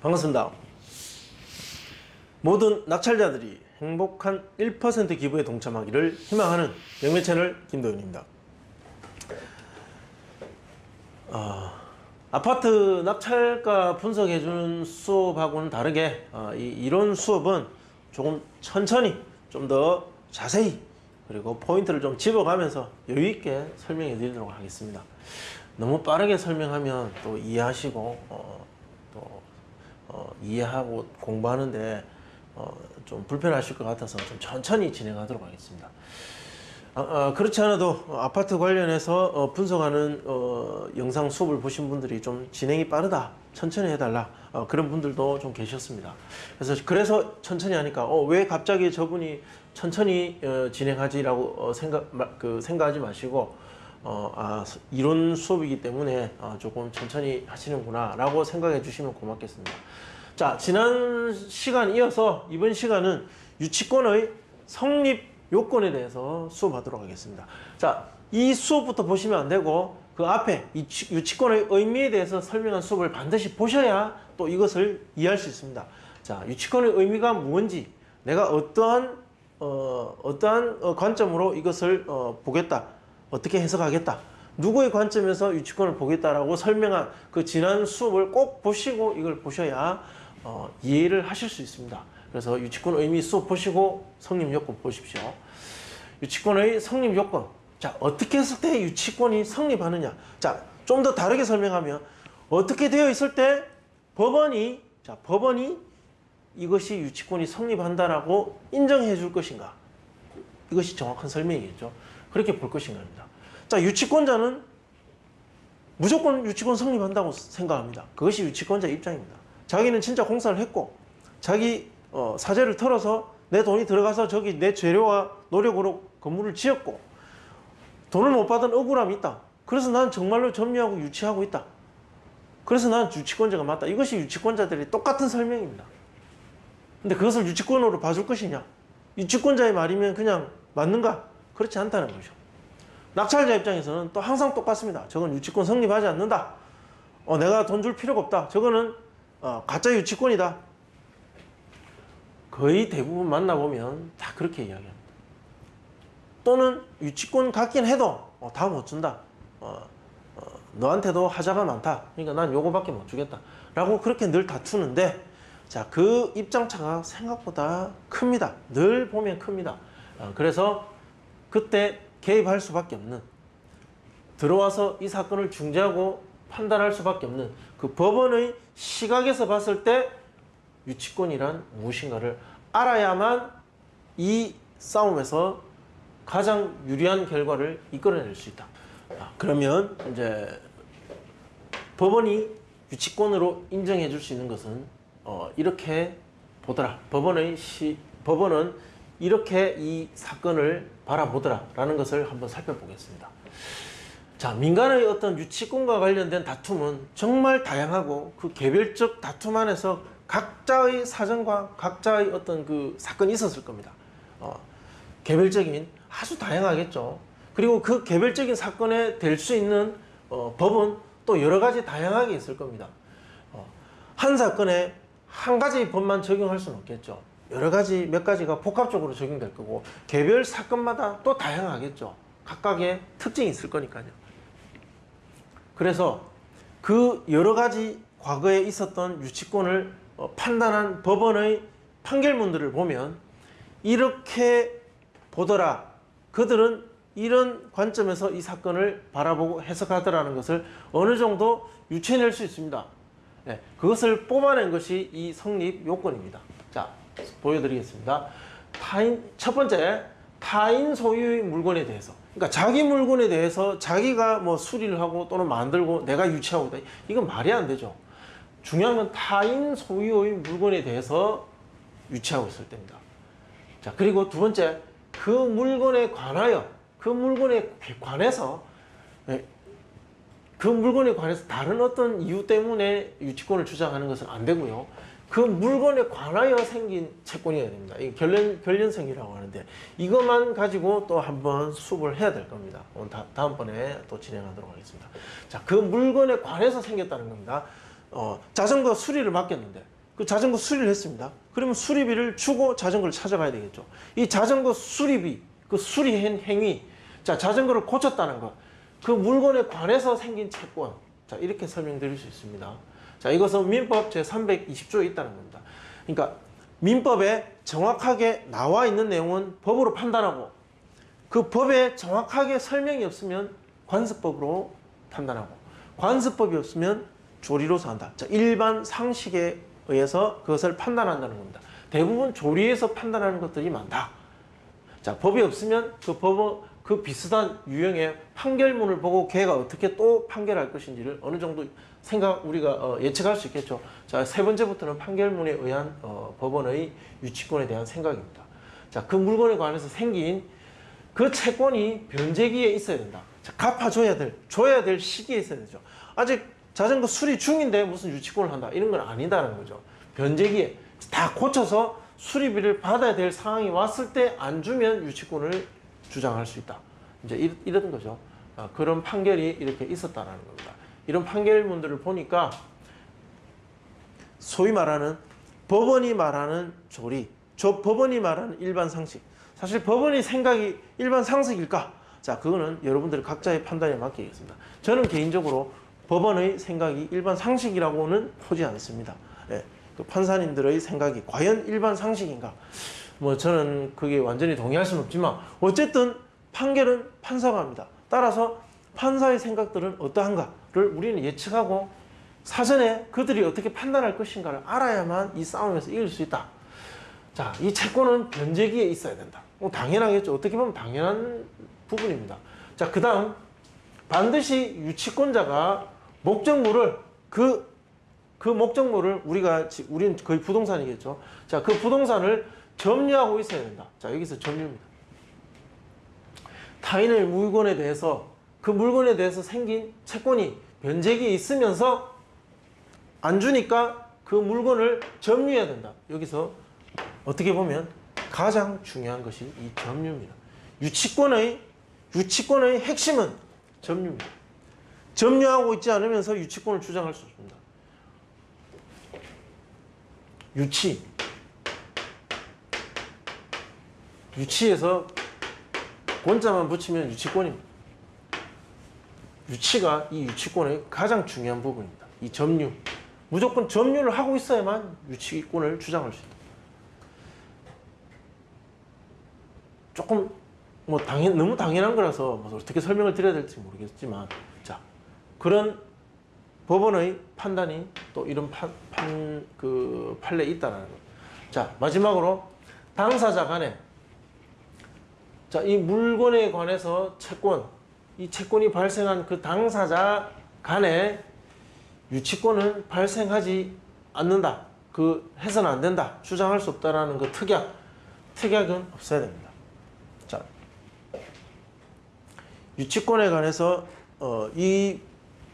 반갑습니다. 모든 낙찰자들이 행복한 1% 기부에 동참하기를 희망하는 영매 채널 김도윤입니다. 아파트 낙찰가 분석해주는 수업하고는 다르게 이론 수업은 조금 천천히 좀 더 자세히 그리고 포인트를 좀 집어가면서 여유있게 설명해 드리도록 하겠습니다. 너무 빠르게 설명하면 또 이해하시고 이해하고 공부하는데 좀 불편하실 것 같아서 좀 천천히 진행하도록 하겠습니다. 그렇지 않아도 아파트 관련해서 분석하는 영상 수업을 보신 분들이 좀 진행이 빠르다, 천천히 해달라, 그런 분들도 좀 계셨습니다. 그래서 천천히 하니까 왜 갑자기 저분이 천천히 진행하지라고 생각하지 마시고 이론 수업이기 때문에 조금 천천히 하시는구나 라고 생각해 주시면 고맙겠습니다. 자, 지난 시간 이어서 이번 시간은 유치권의 성립 요건에 대해서 수업하도록 하겠습니다. 자, 이 수업부터 보시면 안 되고 그 앞에 이 유치권의 의미에 대해서 설명한 수업을 반드시 보셔야 또 이것을 이해할 수 있습니다. 자, 유치권의 의미가 뭔지, 내가 어떠한 관점으로 이것을 보겠다, 어떻게 해석하겠다, 누구의 관점에서 유치권을 보겠다라고 설명한 그 지난 수업을 꼭 보시고 이걸 보셔야 이해를 하실 수 있습니다. 그래서 유치권 의미 수업 보시고 성립 요건 보십시오. 유치권의 성립 요건. 자, 어떻게 했을 때 유치권이 성립하느냐. 자, 좀 더 다르게 설명하면 어떻게 되어 있을 때 법원이 이것이 유치권이 성립한다라고 인정해 줄 것인가. 이것이 정확한 설명이겠죠. 그렇게 볼 것인가입니다. 자, 유치권자는 무조건 유치권 성립한다고 생각합니다. 그것이 유치권자 입장입니다. 자기는 진짜 공사를 했고 자기 사재를 털어서 내 돈이 들어가서 저기 내 재료와 노력으로 건물을 지었고 돈을 못 받은 억울함이 있다. 그래서 난 정말로 점유하고 유치하고 있다. 그래서 난 유치권자가 맞다. 이것이 유치권자들이 똑같은 설명입니다. 근데 그것을 유치권으로 봐줄 것이냐? 유치권자의 말이면 그냥 맞는가? 그렇지 않다는 거죠. 낙찰자 입장에서는 또 항상 똑같습니다. 저건 유치권 성립하지 않는다. 내가 돈 줄 필요가 없다. 저거는 가짜 유치권이다. 거의 대부분 만나보면 다 그렇게 이야기합니다. 또는 유치권 갖긴 해도 다 못 준다. 너한테도 하자가 많다. 그러니까 난 요거밖에 못 주겠다. 라고 그렇게 늘 다투는데, 자, 그 입장차가 생각보다 큽니다. 늘 보면 큽니다. 그래서 그때 개입할 수밖에 없는, 들어와서 이 사건을 중재하고 판단할 수밖에 없는 그 법원의 시각에서 봤을 때 유치권이란 무엇인가를 알아야만 이 싸움에서 가장 유리한 결과를 이끌어낼 수 있다. 그러면 이제 법원이 유치권으로 인정해 줄 수 있는 것은 이렇게 보더라. 법원은 이렇게 이 사건을 바라보더라 라는 것을 한번 살펴보겠습니다. 자, 민간의 어떤 유치권과 관련된 다툼은 정말 다양하고 그 개별적 다툼 안에서 각자의 사정과 각자의 어떤 그 사건이 있었을 겁니다. 개별적인 아주 다양하겠죠. 그리고 그 개별적인 사건에 될 수 있는 법은 또 여러 가지 다양하게 있을 겁니다. 한 사건에 한 가지 법만 적용할 수는 없겠죠. 여러 가지 몇 가지가 복합적으로 적용될 거고 개별 사건마다 또 다양하겠죠. 각각의 특징이 있을 거니까요. 그래서 그 여러 가지 과거에 있었던 유치권을 판단한 법원의 판결문들을 보면 이렇게 보더라. 그들은 이런 관점에서 이 사건을 바라보고 해석하더라는 것을 어느 정도 유추해낼 수 있습니다. 네, 그것을 뽑아낸 것이 이 성립 요건입니다. 자, 보여드리겠습니다. 첫 번째, 타인 소유의 물건에 대해서. 그러니까 자기 물건에 대해서 자기가 뭐 수리를 하고 또는 만들고 내가 유치하고 있다. 이건 말이 안 되죠. 중요한 건 타인 소유의 물건에 대해서 유치하고 있을 때입니다. 자, 그리고 두 번째, 그 물건에 관해서 다른 어떤 이유 때문에 유치권을 주장하는 것은 안 되고요. 그 물건에 관하여 생긴 채권이어야 됩니다. 이 결련성이라고 하는데 이것만 가지고 또 한번 수업을 해야 될 겁니다. 오늘 다음번에 또 진행하도록 하겠습니다. 자, 그 물건에 관해서 생겼다는 겁니다. 자전거 수리를 맡겼는데 그 자전거 수리를 했습니다. 그러면 수리비를 주고 자전거를 찾아가야 되겠죠. 이 자전거 수리비, 그 수리 행위, 자, 자전거를 고쳤다는 것, 그 물건에 관해서 생긴 채권. 자, 이렇게 설명드릴 수 있습니다. 자, 이것은 민법 제320조에 있다는 겁니다. 그러니까 민법에 정확하게 나와 있는 내용은 법으로 판단하고 그 법에 정확하게 설명이 없으면 관습법으로 판단하고 관습법이 없으면 조리로서 한다. 자, 일반 상식에 의해서 그것을 판단한다는 겁니다. 대부분 조리에서 판단하는 것들이 많다. 자, 법이 없으면 그 비슷한 유형의 판결문을 보고 걔가 어떻게 또 판결할 것인지를 어느 정도 우리가 예측할 수 있겠죠. 자, 세 번째부터는 판결문에 의한 법원의 유치권에 대한 생각입니다. 자, 그 물건에 관해서 생긴 그 채권이 변제기에 있어야 된다. 자, 줘야 될 시기에 있어야 되죠. 아직 자전거 수리 중인데 무슨 유치권을 한다. 이런 건 아니다는 거죠. 변제기에 다 고쳐서 수리비를 받아야 될 상황이 왔을 때 안 주면 유치권을 주장할 수 있다. 이제 이런 거죠. 그런 판결이 이렇게 있었다라는 겁니다. 이런 판결문들을 보니까 소위 말하는 법원이 말하는 조리, 법원이 말하는 일반 상식. 사실 법원의 생각이 일반 상식일까? 자, 그거는 여러분들 각자의 판단에 맡기겠습니다. 저는 개인적으로 법원의 생각이 일반 상식이라고는 보지 않습니다. 예, 그 판사님들의 생각이 과연 일반 상식인가? 뭐 저는 그게 완전히 동의할 수는 없지만 어쨌든 판결은 판사가 합니다. 따라서 판사의 생각들은 어떠한가를 우리는 예측하고 사전에 그들이 어떻게 판단할 것인가를 알아야만 이 싸움에서 이길 수 있다. 자, 이 채권은 변제기에 있어야 된다. 당연하겠죠. 어떻게 보면 당연한 부분입니다. 자, 그 다음 반드시 유치권자가 목적물을 그 목적물을 우리는 거의 부동산이겠죠. 자, 그 부동산을 점유하고 있어야 된다. 자, 여기서 점유입니다. 타인의 물건에 대해서 그 물건에 대해서 생긴 채권이 변제기에 있으면서 안 주니까 그 물건을 점유해야 된다. 여기서 어떻게 보면 가장 중요한 것이 이 점유입니다. 유치권의 핵심은 점유입니다. 점유하고 있지 않으면서 유치권을 주장할 수 없습니다. 유치에서 권자만 붙이면 유치권입니다. 유치가 이 유치권의 가장 중요한 부분입니다. 이 점유. 무조건 점유를 하고 있어야만 유치권을 주장할 수 있다. 조금 너무 당연한 거라서 어떻게 설명을 드려야 될지 모르겠지만, 자, 그런 법원의 판단이 또 이런 판례에 있다는 거. 자, 마지막으로 당사자 간에, 자, 이 물건에 관해서 이 채권이 발생한 그 당사자 간에 유치권은 발생하지 않는다. 해서는 안 된다. 주장할 수 없다라는 그 특약은 없어야 됩니다. 자, 유치권에 관해서 이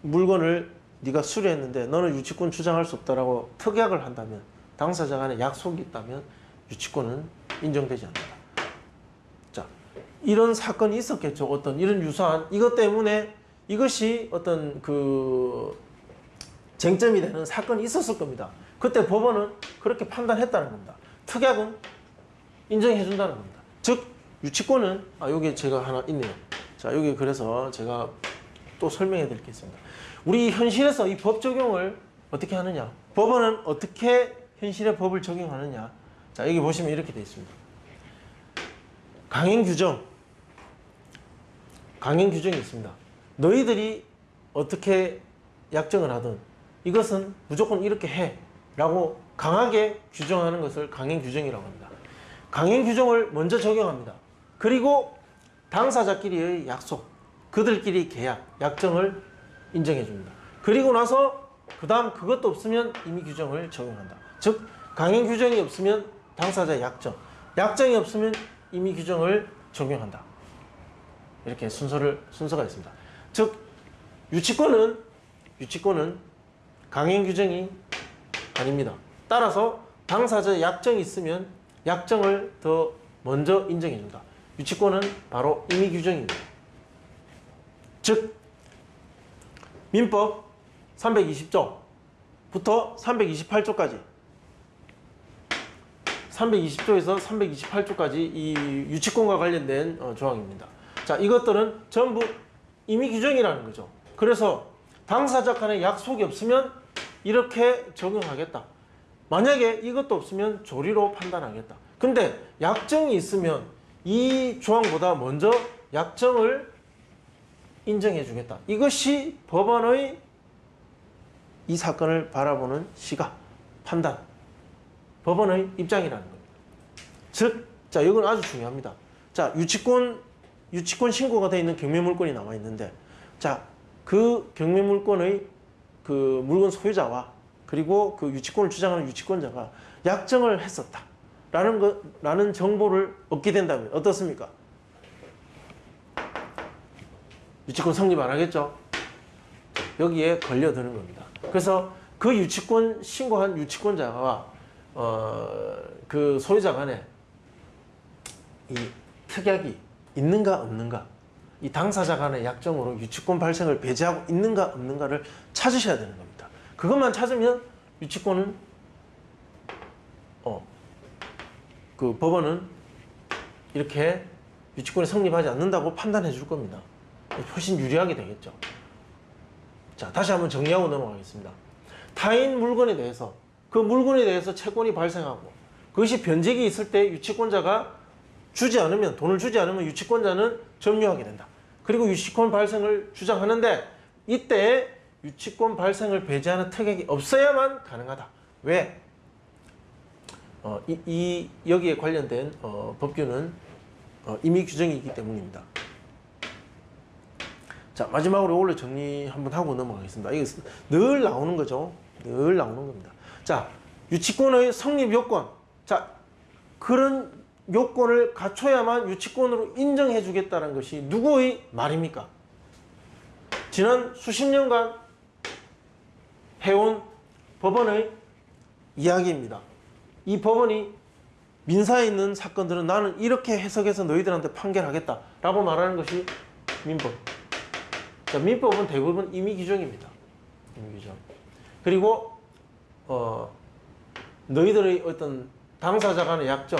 물건을 네가 수리했는데 너는 유치권 주장할 수 없다라고 특약을 한다면, 당사자 간에 약속이 있다면 유치권은 인정되지 않는다. 자, 이런 사건이 있었겠죠. 어떤 이런 유사한 이것 때문에 이것이 어떤 쟁점이 되는 사건이 있었을 겁니다. 그때 법원은 그렇게 판단했다는 겁니다. 특약은 인정해 준다는 겁니다. 즉 유치권은 여기 제가 하나 있네요. 자, 여기 그래서 제가 또 설명해 드릴 게 있습니다. 우리 현실에서 이 법 적용을 어떻게 하느냐? 법원은 어떻게 현실의 법을 적용하느냐? 자, 여기 보시면 이렇게 되어 있습니다. 강행 규정이 있습니다. 너희들이 어떻게 약정을 하든 이것은 무조건 이렇게 해 라고 강하게 규정하는 것을 강행 규정이라고 합니다. 강행 규정을 먼저 적용합니다. 그리고 당사자끼리의 약속, 그들끼리 계약, 약정을 인정해 줍니다. 그리고 나서 그 다음 그것도 없으면 임의 규정을 적용한다. 즉 강행 규정이 없으면 당사자의 약정이 없으면 임의 규정을 적용한다. 이렇게 순서가 있습니다. 즉 유치권은 강행 규정이 아닙니다. 따라서 당사자의 약정이 있으면 약정을 더 먼저 인정해 준다. 유치권은 바로 임의 규정입니다. 즉 민법 320조부터 328조까지 320조에서 328조까지 이 유치권과 관련된 조항입니다. 자, 이것들은 전부 임의 규정이라는 거죠. 그래서 당사자 간에 약속이 없으면 이렇게 적용하겠다. 만약에 이것도 없으면 조리로 판단하겠다. 근데 약정이 있으면 이 조항보다 먼저 약정을 인정해 주겠다. 이것이 법원의 이 사건을 바라보는 시각, 판단, 법원의 입장이라는 겁니다. 즉, 자, 이건 아주 중요합니다. 자, 유치권 신고가 되어 있는 경매물권이 나와 있는데, 자, 그 경매물권의 그 물건 소유자와 그리고 그 유치권을 주장하는 유치권자가 약정을 했었다라는 정보를 얻게 된다면 어떻습니까? 유치권 성립 안 하겠죠? 여기에 걸려드는 겁니다. 그래서 그 유치권 신고한 유치권자와 그 소유자 간에 이 특약이 있는가 없는가, 이 당사자 간의 약정으로 유치권 발생을 배제하고 있는가 없는가를 찾으셔야 되는 겁니다. 그것만 찾으면 유치권은 그 법원은 이렇게 유치권이 성립하지 않는다고 판단해 줄 겁니다. 훨씬 유리하게 되겠죠. 자, 다시 한번 정리하고 넘어가겠습니다. 타인 물건에 대해서, 그 물건에 대해서 채권이 발생하고 그것이 변제기 있을 때 유치권자가 돈을 주지 않으면 유치권자는 점유하게 된다. 그리고 유치권 발생을 주장하는데 이때 유치권 발생을 배제하는 특약이 없어야만 가능하다. 왜? 여기에 관련된 법규는 임의 규정이기 때문입니다. 자, 마지막으로 이걸로 정리 한번 하고 넘어가겠습니다. 이게 늘 나오는 거죠. 늘 나오는 겁니다. 자, 유치권의 성립 요건. 자, 그런 요건을 갖춰야만 유치권으로 인정해 주겠다는 것이 누구의 말입니까? 지난 수십 년간 해온 법원의 이야기입니다. 이 법원이 민사에 있는 사건들은 나는 이렇게 해석해서 너희들한테 판결하겠다라고 말하는 것이 민법. 자, 민법은 대부분 임의 규정입니다. 임의 규정. 그리고 너희들의 어떤 당사자 간의 약정,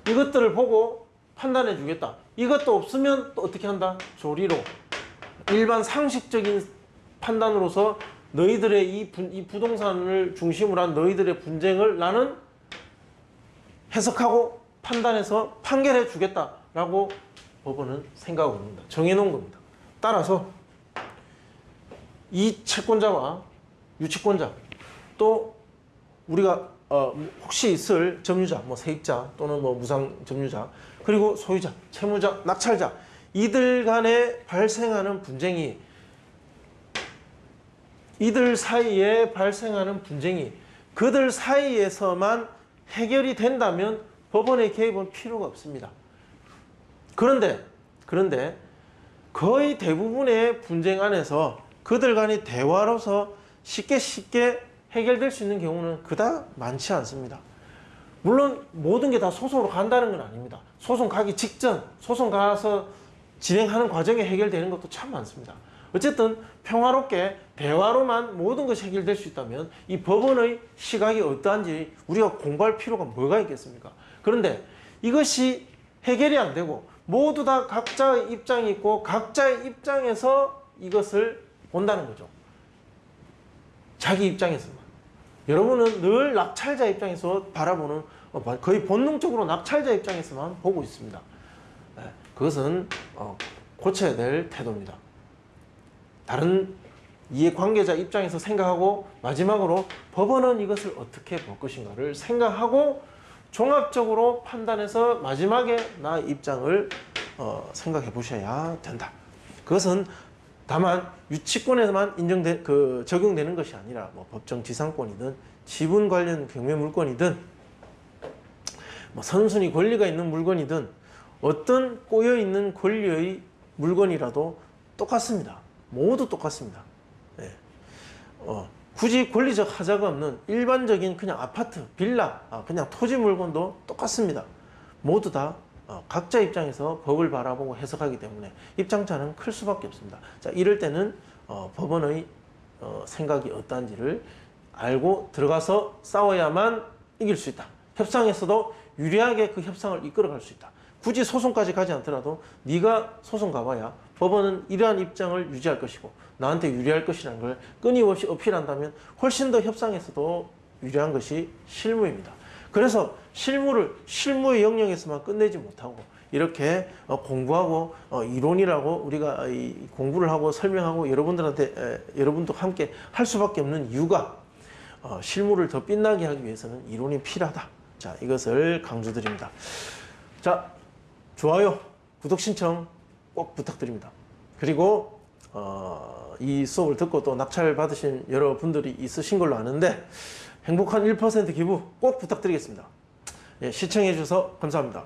이것들을 보고 판단해 주겠다. 이것도 없으면 또 어떻게 한다? 조리로. 일반 상식적인 판단으로서 너희들의 이 부동산을 중심으로 한 너희들의 분쟁을 나는 해석하고 판단해서 판결해 주겠다라고 법원은 생각하고 있습니다. 정해놓은 겁니다. 따라서 이 채권자와 유치권자, 또 우리가 혹시 있을 점유자, 세입자 또는 무상 점유자, 그리고 소유자, 채무자, 낙찰자, 이들 간에 발생하는 분쟁이, 이들 사이에 발생하는 분쟁이 그들 사이에서만 해결이 된다면 법원의 개입은 필요가 없습니다. 그런데 거의 대부분의 분쟁 안에서 그들 간의 대화로서 쉽게 해결될 수 있는 경우는 그닥 많지 않습니다. 물론 모든 게 다 소송으로 간다는 건 아닙니다. 소송 가기 직전, 소송 가서 진행하는 과정에 해결되는 것도 참 많습니다. 어쨌든 평화롭게 대화로만 모든 것이 해결될 수 있다면 이 법원의 시각이 어떠한지 우리가 공부할 필요가 뭐가 있겠습니까? 그런데 이것이 해결이 안 되고 모두 다 각자의 입장이 있고 각자의 입장에서 이것을 본다는 거죠. 자기 입장에서만. 여러분은 늘 낙찰자 입장에서 바라보는, 거의 본능적으로 낙찰자 입장에서만 보고 있습니다. 그것은 고쳐야 될 태도입니다. 다른 이해관계자 입장에서 생각하고 마지막으로 법원은 이것을 어떻게 볼 것인가를 생각하고 종합적으로 판단해서 마지막에 나의 입장을 생각해 보셔야 된다. 그것은 다만 유치권에만 적용되는 것이 아니라 법정지상권이든 지분 관련 경매물권이든 선순위 권리가 있는 물건이든 어떤 꼬여있는 권리의 물건이라도 똑같습니다. 모두 똑같습니다. 네. 굳이 권리적 하자가 없는 일반적인 그냥 아파트, 빌라, 그냥 토지 물건도 똑같습니다. 모두 다 각자 입장에서 법을 바라보고 해석하기 때문에 입장차는 클 수밖에 없습니다. 자, 이럴 때는 법원의 생각이 어떠한지를 알고 들어가서 싸워야만 이길 수 있다. 협상에서도 유리하게 그 협상을 이끌어갈 수 있다. 굳이 소송까지 가지 않더라도 네가 소송 가봐야 법원은 이러한 입장을 유지할 것이고 나한테 유리할 것이라는 걸 끊임없이 어필한다면 훨씬 더 협상에서도 유리한 것이 실무입니다. 그래서 실무의 영역에서만 끝내지 못하고 이렇게 공부하고 이론이라고 우리가 공부를 하고 설명하고 여러분도 함께 할 수밖에 없는 이유가 실무를 더 빛나게 하기 위해서는 이론이 필요하다. 자, 이것을 강조드립니다. 자, 좋아요, 구독 신청 꼭 부탁드립니다. 그리고 이 수업을 듣고 또 낙찰 받으신 여러분들이 있으신 걸로 아는데 행복한 1% 기부 꼭 부탁드리겠습니다. 예, 시청해 주셔서 감사합니다.